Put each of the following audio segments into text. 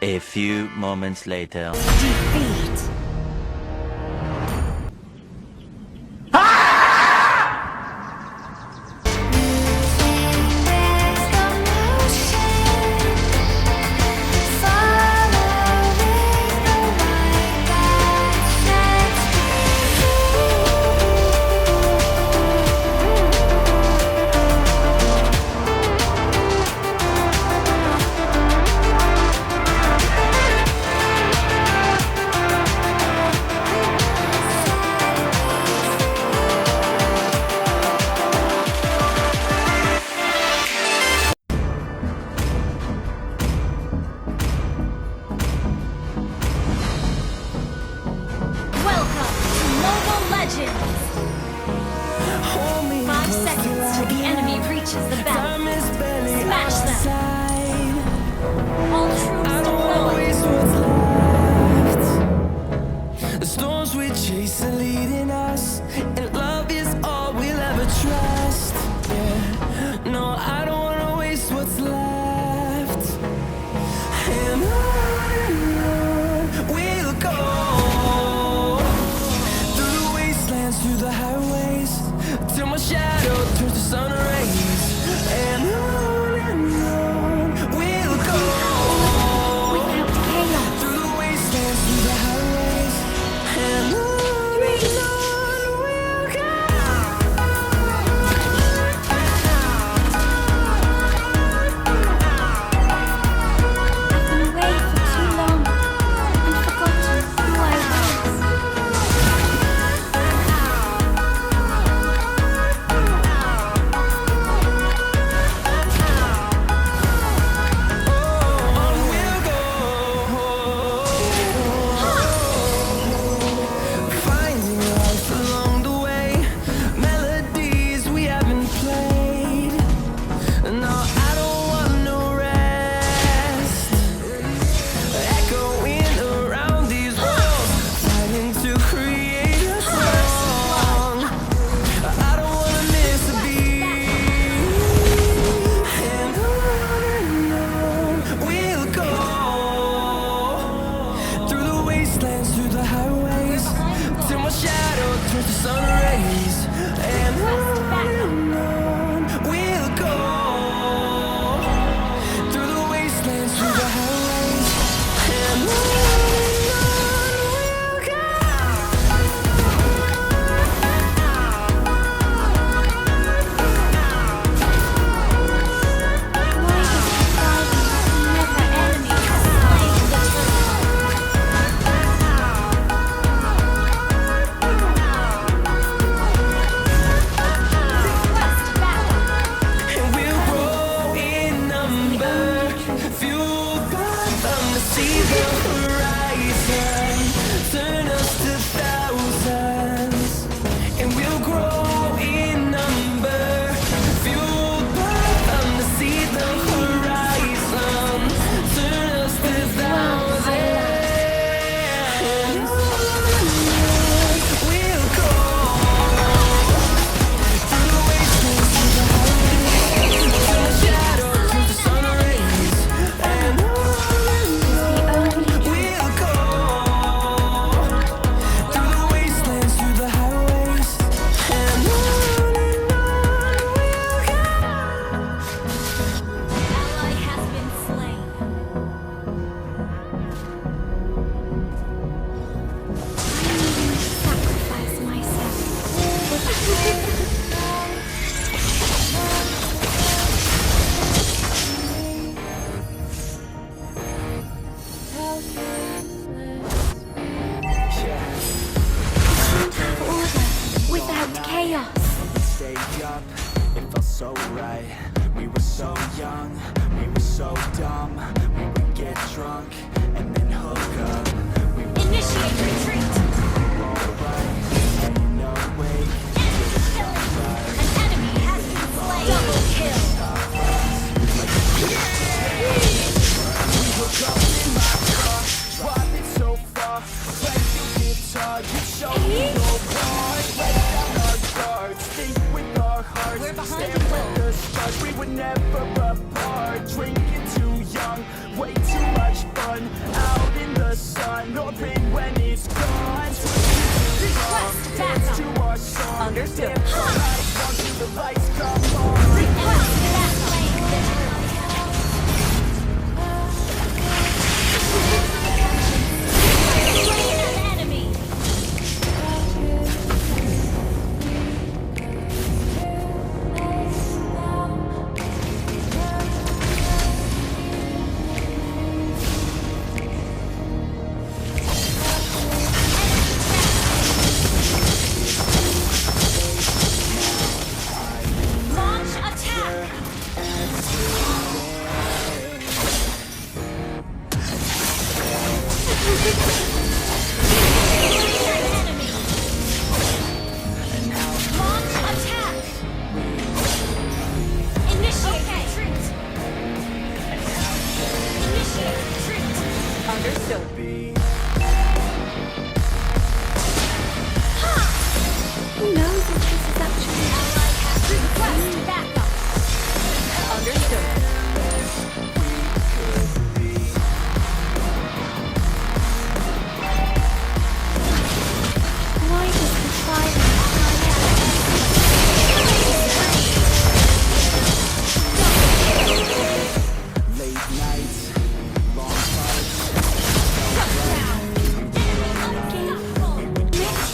A few moments later. Defeat. Welcome to Mobile Legends! 5 seconds till the enemy reaches the battlefield. Smash them! All troops deployed! The storms we chase are leading us, and love is all we'll ever trust. Yeah, no, I don't wanna waste what's left. And on we'll go, through the wastelands, through the highways, till my shadow turns to sun rays. And on we'll go, Without chaos! through the wastelands, through the highways, and on we'll go. I've been away for too long and forgotten who I was. On we'll go, finding life along the way, melodies we haven't played. No, I don't want no rest, echoing around these walls, fighting to create a song. I don't wanna miss a beat. And on we'll go, through the wastelands, through the highways, till my shadow turns to sun rays. And on we'll go, through the wastelands, through the highways, and on we'll go. Why does the garden never end? Slain the Request backup! And we'll grow in number, fueled by them to see the horizon, turn us to thousands. And we'll grow in number, fueled by them to see the horizon, turn us to thousands. And we'll go through the wastelands, through the highways, till my shadow turns to sun rays. And we'll go through the wastelands, through the highways, and on we'll go. Ally has been slain. Sacrifice myself. Order without chaos. Stay up, it felt so right. We were so young, we were so dumb. We would get drunk and then hook up. We were Initiate retreat. alright, staying awake. Enemy killing. An enemy has been slain. Double kill. Hook up in my car, driving so far. Play your guitar, you show me your part. Lay down our guards, think with our hearts. We're behind Stand the with wall. the stars, we were never apart. Drinking too young, way too much fun. Enemy. Launch attack. Initiate retreat. Initiate retreat. Understood. Who knows if this is actually ally has request backup. Understood. Why does the fire Late nights,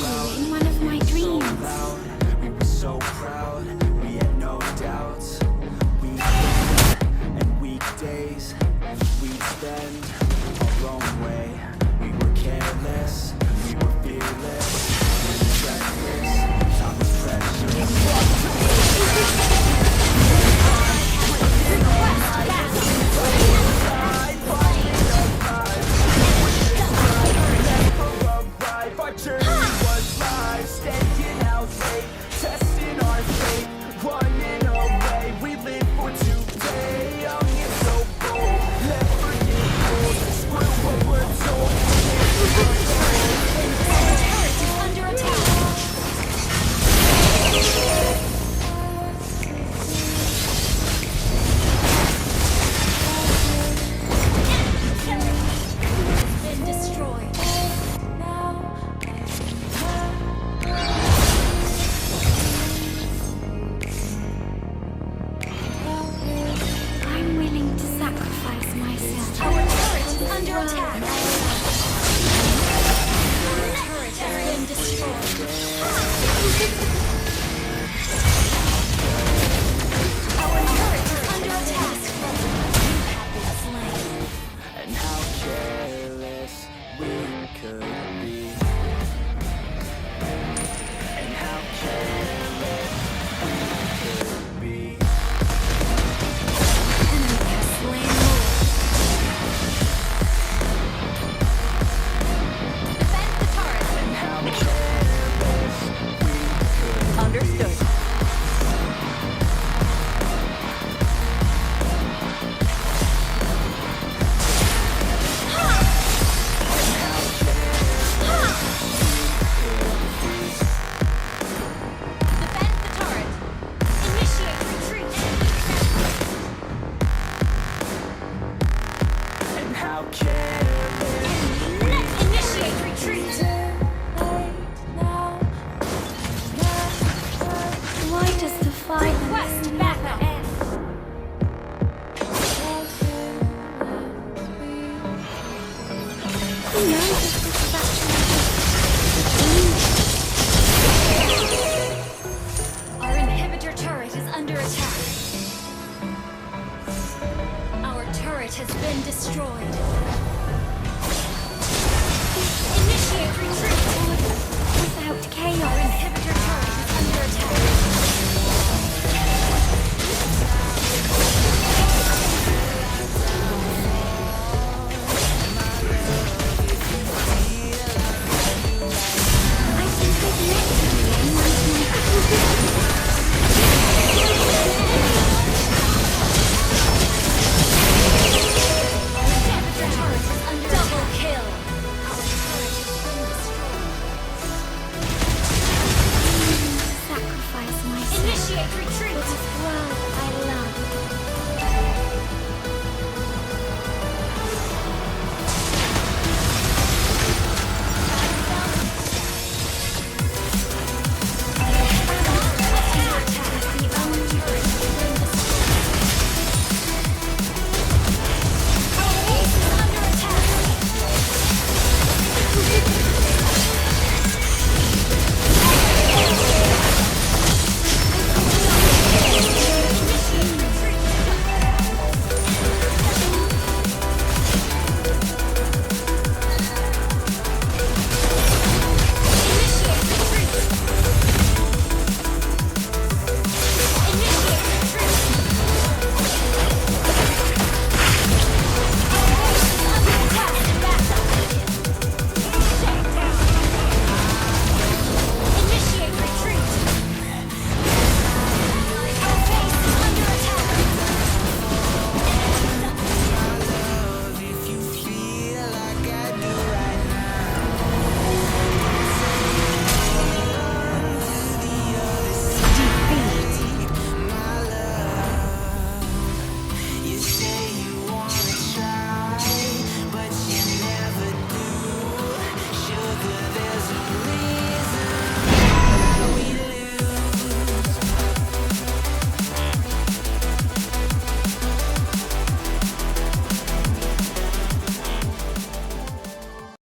long in one of my dreams? loud. We were so proud, we had no doubts. Weekends and weekdays, we'd spend our own way. We were careless, we were fearless, we were reckless. Time was precious. Our journey was live, staying out late, testing our fate, running away. We live for today, young and so bold. Never get old, screw what we're told. Turret is under attack. Turret has been destroyed. I'm willing to sacrifice myself. Our turret is under attack. Our turret has been destroyed. Our turret is under attack. You have been slain. And how careless we could be. And how careless we could be. Enemy has slain more. Defend the turret. And how careless we could Understood. Defend the turret. Initiate retreat. And how careless. Initiate retreat. Why does the fire request backup? Who knows if this is actually our inhibitor turret is under attack. Our turret has been destroyed. Initiate retreat. Without chaos. Our inhibitor turret is under attack.